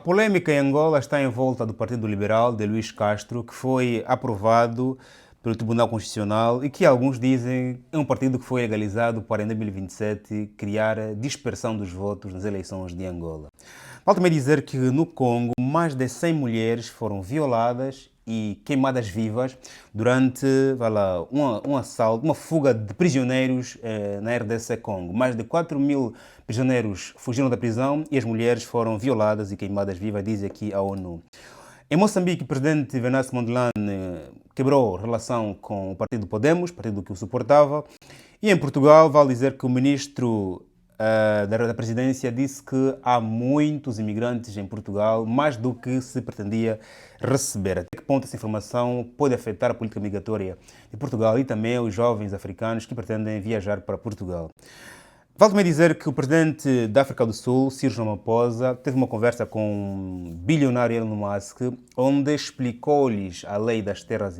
A polêmica em Angola está em volta do Partido Liberal de Luís Castro, que foi aprovado pelo Tribunal Constitucional e que alguns dizem é um partido que foi legalizado para em 2027 criar a dispersão dos votos nas eleições de Angola. Vale também dizer que no Congo mais de 100 mulheres foram violadas e queimadas vivas durante um assalto, uma fuga de prisioneiros na RDC Congo. Mais de 4.000 prisioneiros fugiram da prisão e as mulheres foram violadas e queimadas vivas, diz aqui a ONU. Em Moçambique, o presidente Venâncio Mondlane quebrou relação com o partido Podemos, partido que o suportava. E em Portugal, vale dizer que o ministro da presidência disse que há muitos imigrantes em Portugal, mais do que se pretendia receber. Até que ponto essa informação pode afetar a política migratória de Portugal e também os jovens africanos que pretendem viajar para Portugal? Vale também dizer que o presidente da África do Sul, Cyril Ramaphosa, teve uma conversa com o bilionário Elon Musk, onde explicou-lhes a lei das terras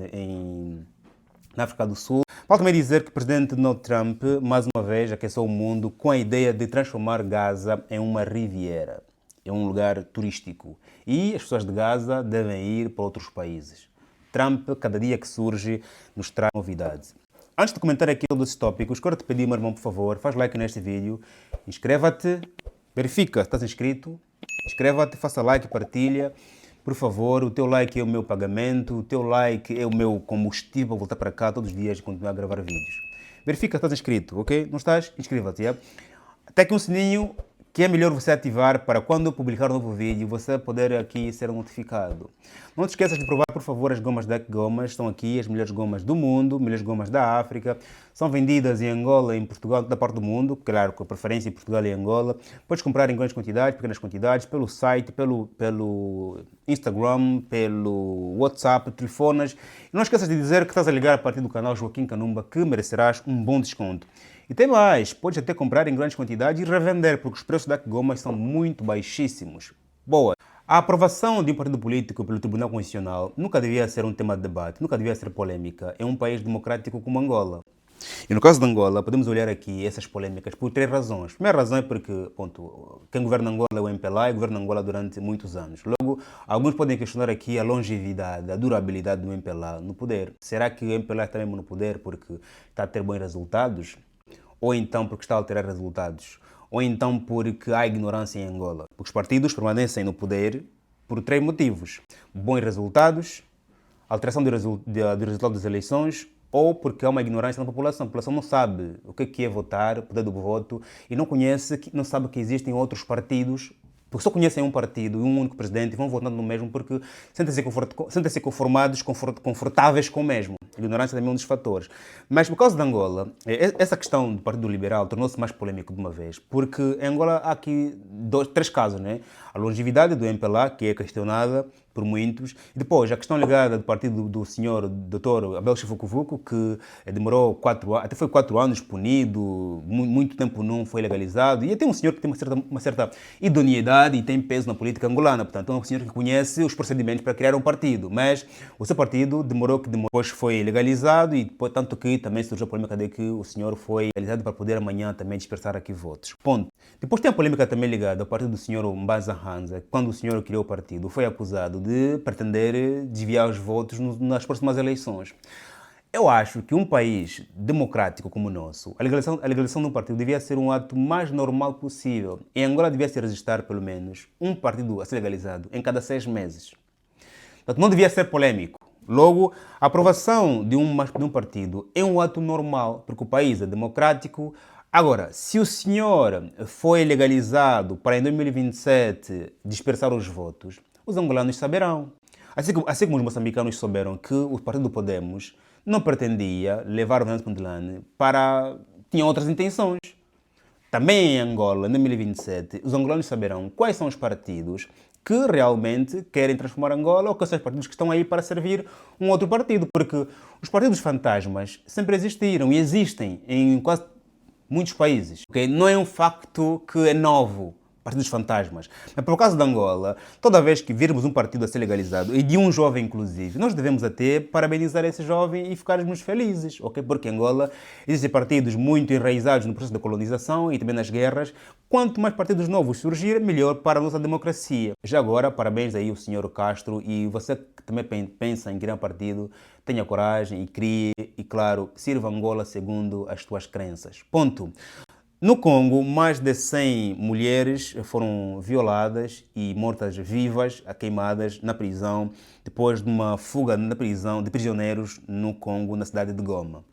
na África do Sul. Vale também dizer que o presidente Donald Trump, mais uma vez, aqueceu o mundo com a ideia de transformar Gaza em uma riviera, em um lugar turístico. E as pessoas de Gaza devem ir para outros países. Trump, cada dia que surge, nos traz novidades. Antes de comentar aqui todos esses tópicos, quero te pedir, meu irmão, por favor, faz like neste vídeo, inscreva-te, verifica se estás inscrito, inscreva-te, faça like, partilha. Por favor, o teu like é o meu pagamento, o teu like é o meu combustível para voltar para cá todos os dias e continuar a gravar vídeos. Verifica se estás inscrito, ok? Não estás? Inscreva-te, é? Até aqui um sininho que é melhor você ativar para quando eu publicar um novo vídeo, você poder aqui ser notificado. Não te esqueças de provar, por favor, as gomas Deck Gomas. Estão aqui as melhores gomas do mundo, melhores gomas da África. São vendidas em Angola, em Portugal, toda parte do mundo. Claro, com a preferência em Portugal e Angola. Podes comprar em grandes quantidades, pequenas quantidades, pelo site, pelo Instagram, pelo WhatsApp, telefones. E não esqueças de dizer que estás a ligar a partir do canal Joaquim Kanumba, que merecerás um bom desconto. E tem mais, podes até comprar em grandes quantidades e revender, porque os preços da gomas são muito baixíssimos. Boa! A aprovação de um partido político pelo Tribunal Constitucional nunca devia ser um tema de debate, nunca devia ser polêmica em um país democrático como Angola. E no caso de Angola, podemos olhar aqui essas polêmicas por três razões. A primeira razão é porque, ponto, quem governa Angola é o MPLA e governa Angola durante muitos anos. Logo, alguns podem questionar aqui a longevidade, a durabilidade do MPLA no poder. Será que o MPLA está mesmo no poder porque está a ter bons resultados? Ou então porque está a alterar resultados, ou então porque há ignorância em Angola. Porque os partidos permanecem no poder por três motivos: bons resultados, alteração do resultado das eleições, ou porque há uma ignorância na população. A população não sabe o que é votar, o poder do voto, e não sabe que existem outros partidos, porque só conhecem um partido e um único presidente e vão votando no mesmo porque sentem-se conformados, confortáveis com o mesmo. A ignorância também é um dos fatores. Mas por causa de Angola, essa questão do Partido Liberal tornou-se mais polêmico de uma vez, porque em Angola há aqui três casos, né? A longevidade do MPLA, que é questionada por muitos, e depois a questão ligada do partido do senhor Dr. Abel Chifukuvuku, que demorou 4 anos, até foi 4 anos punido, muito tempo não foi legalizado, e até um senhor que tem uma certa idoneidade e tem peso na política angolana, portanto é um senhor que conhece os procedimentos para criar um partido, mas o seu partido depois foi legalizado e tanto que também surgiu a polêmica de que o senhor foi legalizado para poder amanhã também dispersar aqui votos. Ponto. Depois tem a polêmica também ligada ao partido do senhor Mbanza Hanza, quando o senhor criou o partido, foi acusado de pretender desviar os votos nas próximas eleições. Eu acho que um país democrático como o nosso, a legalização de um partido devia ser um ato mais normal possível. Em Angola devia se registrar pelo menos um partido a ser legalizado em cada 6 meses. Portanto, não devia ser polêmico. Logo, a aprovação de um partido é um ato normal, porque o país é democrático. Agora, se o senhor foi legalizado para em 2027 dispersar os votos, os angolanos saberão. Assim como os moçambicanos souberam que o partido do Podemos não pretendia levar o Venâncio Mondlane para... tinha outras intenções. Também em Angola, em 2027, os angolanos saberão quais são os partidos que realmente querem transformar Angola ou quais são os partidos que estão aí para servir um outro partido. Porque os partidos fantasmas sempre existiram e existem em quase muitos países. Okay? Não é um facto que é novo partidos fantasmas. Mas por caso de Angola, toda vez que virmos um partido a ser legalizado, e de um jovem inclusive, nós devemos até parabenizar esse jovem e ficarmos felizes, ok? Porque em Angola existem partidos muito enraizados no processo da colonização e também nas guerras. Quanto mais partidos novos surgirem, melhor para a nossa democracia. Já agora, parabéns aí ao senhor Castro, e você que também pensa em criar um partido, tenha coragem e crie, e claro, sirva Angola segundo as tuas crenças. Ponto. No Congo, mais de 100 mulheres foram violadas e mortas vivas, queimadas na prisão, depois de uma fuga na prisão de prisioneiros no Congo, na cidade de Goma.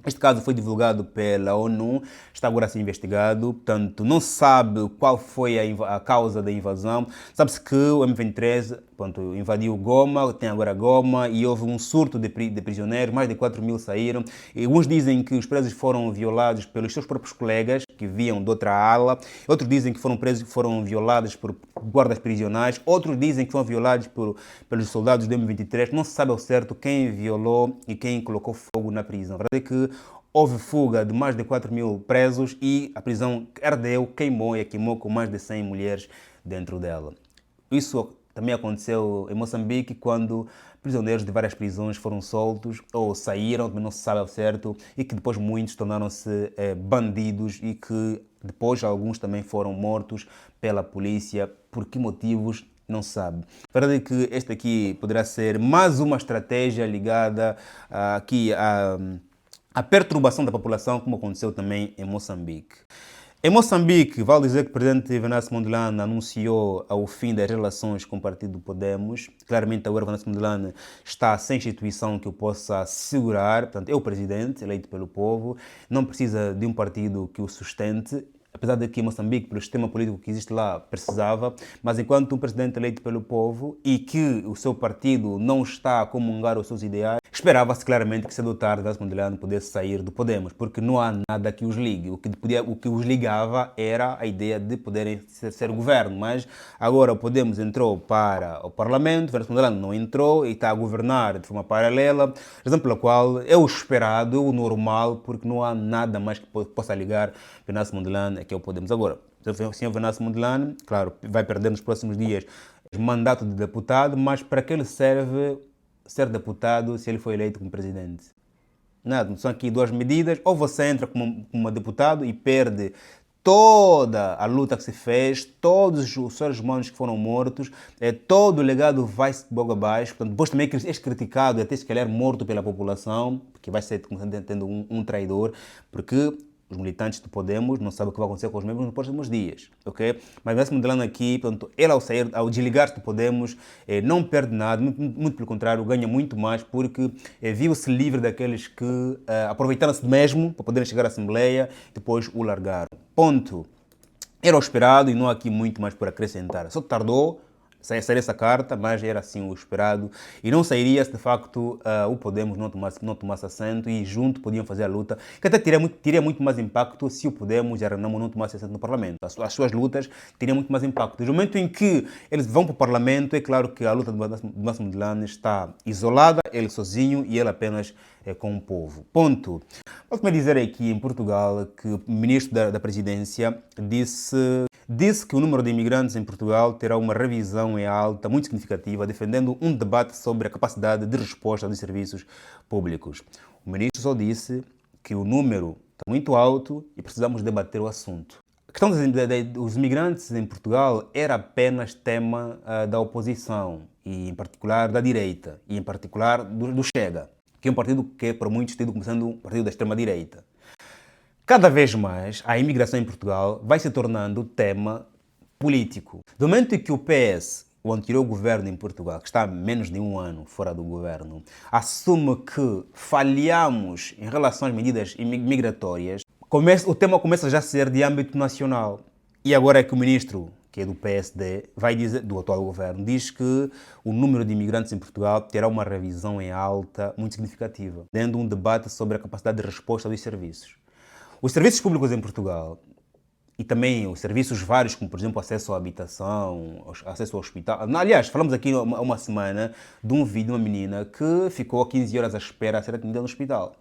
Este caso foi divulgado pela ONU, está agora a ser investigado, portanto, não se sabe qual foi a causa da invasão. Sabe-se que o M23 invadiu Goma, tem agora Goma, e houve um surto de prisioneiros, mais de 4 mil saíram. E alguns dizem que os presos foram violados pelos seus próprios colegas, que viam de outra ala. Outros dizem que foram violados por guardas prisionais. Outros dizem que foram violados pelos soldados do M23. Não se sabe ao certo quem violou e quem colocou fogo na prisão. A verdade é que houve fuga de mais de 4 mil presos e a prisão ardeu, queimou e queimou com mais de 100 mulheres dentro dela. Isso também aconteceu em Moçambique, quando prisioneiros de várias prisões foram soltos ou saíram, também não se sabe ao certo, e que depois muitos tornaram-se bandidos e que depois alguns também foram mortos pela polícia. Por que motivos? Não se sabe. A verdade é que este aqui poderá ser mais uma estratégia ligada aqui à perturbação da população, como aconteceu também em Moçambique. Em Moçambique, vale dizer que o presidente Venâncio Mondlane anunciou o fim das relações com o partido Podemos. Claramente, agora Venâncio Mondlane está sem instituição que o possa segurar. Portanto, é o presidente eleito pelo povo, não precisa de um partido que o sustente. Apesar de que Moçambique, pelo sistema político que existe lá, precisava, mas enquanto um presidente eleito pelo povo e que o seu partido não está a comungar os seus ideais, esperava-se claramente que cedo ou tarde Venâncio Mondlane pudesse sair do Podemos, porque não há nada que os ligue. O que os ligava era a ideia de poderem ser governo, mas agora o Podemos entrou para o Parlamento, Venâncio Mondlane não entrou e está a governar de forma paralela, razão pela qual é o esperado, é o normal, porque não há nada mais que possa ligar Venâncio Mondlane que é o Podemos. Agora, o senhor Venâncio Mondlane, claro, vai perder nos próximos dias o mandato de deputado, mas para que ele serve ser deputado se ele foi eleito como presidente? Nada, são aqui duas medidas: ou você entra como deputado e perde toda a luta que se fez, todos os seres humanos que foram mortos, todo o legado vai-se boca abaixo. Portanto, depois também és criticado, até se calhar morto pela população, porque vai ser tendo um traidor, porque os militantes do Podemos não sabem o que vai acontecer com os membros nos próximos dias, ok? Mas Venâncio Mondlane aqui, portanto, ele ao desligar-se do Podemos, não perde nada, muito pelo contrário, ganha muito mais, porque viu-se livre daqueles que aproveitaram-se mesmo para poderem chegar à Assembleia e depois o largaram. Ponto. Era o esperado e não há aqui muito mais por acrescentar. Só tardou sair essa carta, mas era assim o esperado, e não sairia se de facto o Podemos não tomasse assento, e junto podiam fazer a luta, que até teria muito mais impacto se o Podemos e a Renamo não tomassem assento no Parlamento. As suas lutas teriam muito mais impacto. No momento em que eles vão para o Parlamento, é claro que a luta do Venâncio Mondlane está isolada, ele sozinho e ele apenas com o povo. Ponto. Posso-me dizer aqui em Portugal que o ministro da Presidência disse que o número de imigrantes em Portugal terá uma revisão em alta muito significativa, defendendo um debate sobre a capacidade de resposta dos serviços públicos. O ministro só disse que o número está muito alto e precisamos debater o assunto. A questão dos imigrantes em Portugal era apenas tema da oposição, e em particular da direita, e em particular do Chega, que é um partido que é por muitos tido como sendo um partido da extrema-direita. Cada vez mais, a imigração em Portugal vai se tornando tema político. Do momento em que o PS, o anterior governo em Portugal, que está há menos de um ano fora do governo, assume que falhamos em relação às medidas migratórias, o tema começa já a ser de âmbito nacional. E agora é que o ministro, que é do PSD, vai dizer, do atual governo, diz que o número de imigrantes em Portugal terá uma revisão em alta muito significativa, dando um debate sobre a capacidade de resposta dos serviços. Os serviços públicos em Portugal, e também os serviços vários, como por exemplo acesso à habitação, acesso ao hospital. Aliás, falamos aqui há uma semana de um vídeo de uma menina que ficou 15 horas à espera a ser atendida no hospital.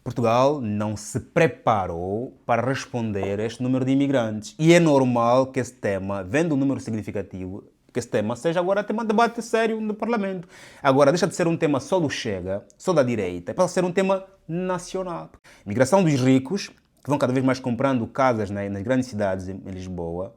Portugal não se preparou para responder a este número de imigrantes. E é normal que esse tema, vendo um número significativo, que esse tema seja agora tema de debate sério no Parlamento. Agora, deixa de ser um tema só do Chega, só da direita, passa a ser um tema nacional. Migração dos ricos, que vão cada vez mais comprando casas nas grandes cidades, em Lisboa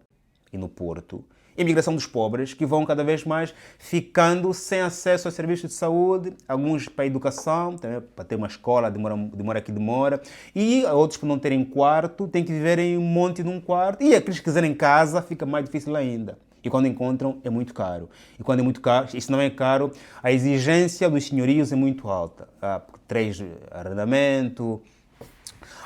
e no Porto. E a migração dos pobres, que vão cada vez mais ficando sem acesso aos serviços de saúde, alguns para a educação, também para ter uma escola, demora que demora, e outros por não terem quarto, têm que viver em um monte de um quarto, e aqueles que quiserem casa, fica mais difícil ainda. E quando encontram, é muito caro. E quando é muito caro, isso não é caro, a exigência dos senhorios é muito alta. Três arrendamento.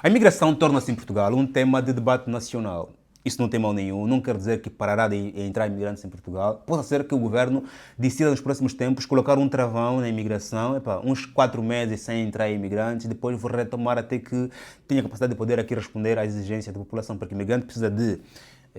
A imigração torna-se em Portugal um tema de debate nacional. Isso não tem mal nenhum, não quer dizer que parará de entrar imigrantes em Portugal. Pode ser que o governo decida nos próximos tempos colocar um travão na imigração, uns 4 meses sem entrar imigrantes, depois vou retomar até que tenha capacidade de poder aqui responder às exigências da população, porque o imigrante precisa de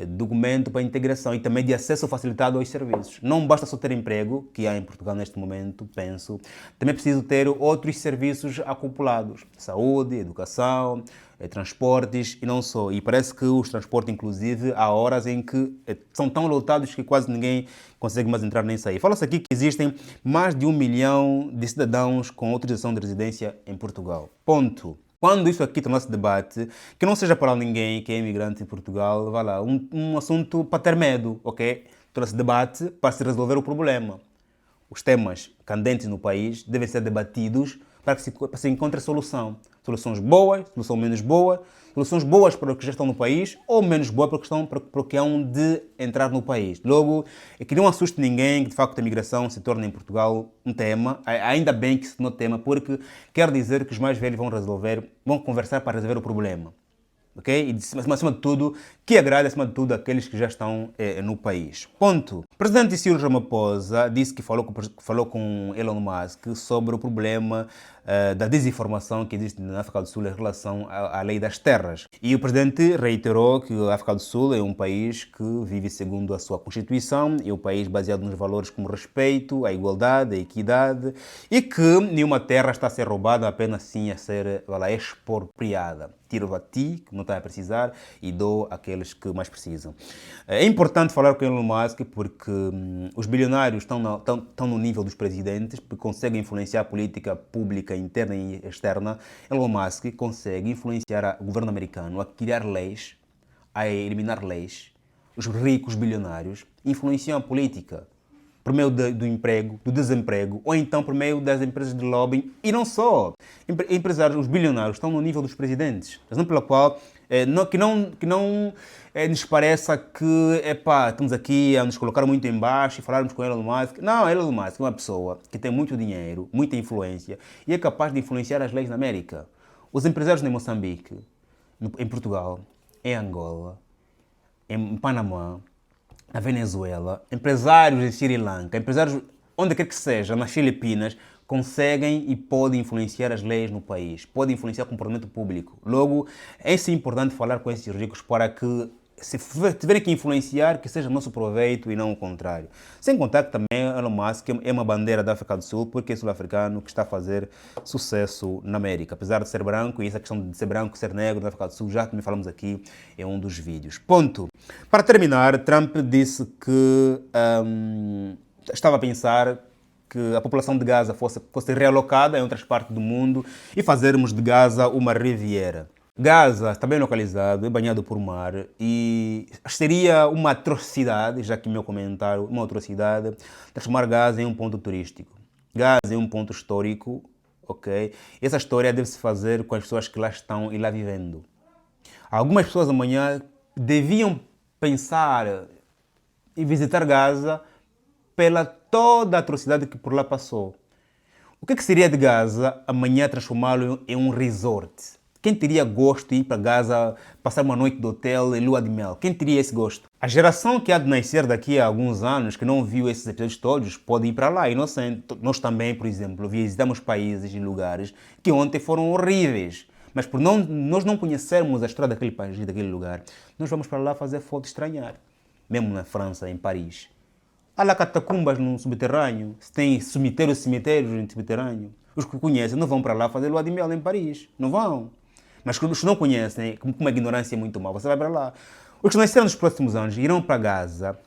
documento para integração e também de acesso facilitado aos serviços. Não basta só ter emprego, que há em Portugal neste momento, penso. Também é preciso ter outros serviços acoplados. Saúde, educação, transportes e não só. E parece que os transportes, inclusive, há horas em que são tão lotados que quase ninguém consegue mais entrar nem sair. Fala-se aqui que existem mais de 1 milhão de cidadãos com autorização de residência em Portugal. Ponto. Quando isso aqui tornar-se debate, que não seja para ninguém que é imigrante em Portugal, vá lá, um assunto para ter medo, ok? Torna-se debate para se resolver o problema. Os temas candentes no país devem ser debatidos para que se encontre solução. Soluções boas, soluções menos boas, soluções boas para os que já estão no país ou menos boas para os que hão de entrar no país. Logo, é que não assuste ninguém que de facto a migração se torne em Portugal um tema, ainda bem que se tornou tema, porque quer dizer que os mais velhos vão conversar para resolver o problema. Okay? E acima de tudo, que agrade acima de tudo aqueles que já estão no país. Ponto. O presidente Cyril Ramaphosa disse que falou com Elon Musk sobre o problema da desinformação que existe na África do Sul em relação à lei das terras. E o presidente reiterou que a África do Sul é um país que vive segundo a sua Constituição, é um país baseado nos valores como respeito, a igualdade, a equidade, e que nenhuma terra está a ser roubada, apenas sim a ser expropriada. Tiro a ti, que não está a precisar, e dou àqueles que mais precisam. É importante falar com Elon Musk porque os bilionários estão no nível dos presidentes, porque conseguem influenciar a política pública interna e externa. Elon Musk consegue influenciar o governo americano a criar leis, a eliminar leis. Os ricos bilionários influenciam a política por meio do emprego, do desemprego, ou então por meio das empresas de lobbying, e não só. Empresários, os bilionários, estão no nível dos presidentes, razão pela qual que não nos pareça que estamos aqui a nos colocar muito em baixo e falarmos com Elon Musk. Não, Elon Musk é uma pessoa que tem muito dinheiro, muita influência, e é capaz de influenciar as leis na América. Os empresários em Moçambique, em Portugal, em Angola, em Panamá, na Venezuela, empresários em Sri Lanka, empresários onde quer que seja, nas Filipinas, conseguem e podem influenciar as leis no país, podem influenciar o comportamento público. Logo, é sim importante falar com esses ricos para que, se tiverem que influenciar, que seja nosso proveito e não o contrário. Sem contar que também Elon Musk é uma bandeira da África do Sul, porque é sul-africano que está a fazer sucesso na América. Apesar de ser branco, e essa questão de ser branco e ser negro na África do Sul, já também falamos aqui em um dos vídeos. Ponto. Para terminar, Trump disse que estava a pensar que a população de Gaza fosse realocada em outras partes do mundo e fazermos de Gaza uma riviera. Gaza está bem localizado, é banhado por mar e seria uma atrocidade, já que meu comentário, uma atrocidade, transformar Gaza em um ponto turístico. Gaza é um ponto histórico, ok? E essa história deve-se fazer com as pessoas que lá estão e lá vivendo. Algumas pessoas amanhã deviam pensar em visitar Gaza pela toda a atrocidade que por lá passou. O que seria de Gaza amanhã transformá-lo em um resort? Quem teria gosto de ir para Gaza, passar uma noite de hotel e lua de mel? Quem teria esse gosto? A geração que há de nascer daqui a alguns anos, que não viu esses episódios todos, pode ir para lá. E nós também, por exemplo, visitamos países e lugares que ontem foram horríveis. Mas por nós não conhecermos a história daquele país e daquele lugar, nós vamos para lá fazer foto estranhar. Mesmo na França, em Paris. Há lá catacumbas no subterrâneo, tem cemitérios no subterrâneo. Os que conhecem não vão para lá fazer lua de mel em Paris. Não vão. Mas os que não conhecem, como a ignorância é muito mal, você vai para lá. Os que nasceram nos próximos anos irão para Gaza,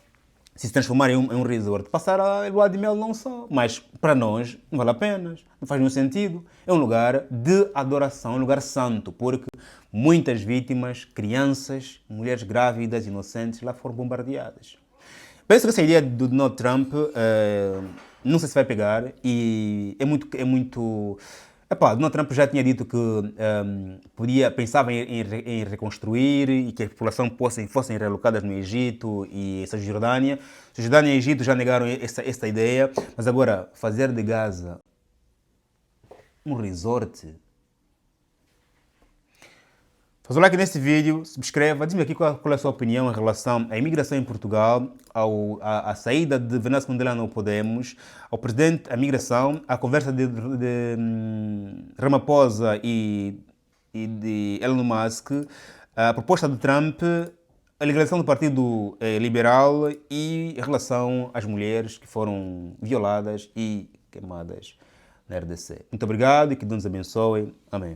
se transformarem em um resort, passar a lua de mel não só. Mas para nós não vale a pena, não faz nenhum sentido. É um lugar de adoração, um lugar santo, porque muitas vítimas, crianças, mulheres grávidas, inocentes, lá foram bombardeadas. Penso que essa ideia do Donald Trump não sei se vai pegar e é muito. Epá, Donald Trump já tinha dito que pensava em reconstruir e que a população fossem relocadas no Egito e Cisjordânia. Cisjordânia e Egito já negaram essa ideia, mas agora fazer de Gaza um resort. Faz o like neste vídeo, subscreva, diz-me aqui qual é a sua opinião em relação à imigração em Portugal, à saída de Venâncio Mondlane no Podemos, ao presidente, à migração, à conversa de Ramaphosa e de Elon Musk, a proposta de Trump, a legalização do Partido Liberal e em relação às mulheres que foram violadas e queimadas na RDC. Muito obrigado e que Deus nos abençoe. Amém.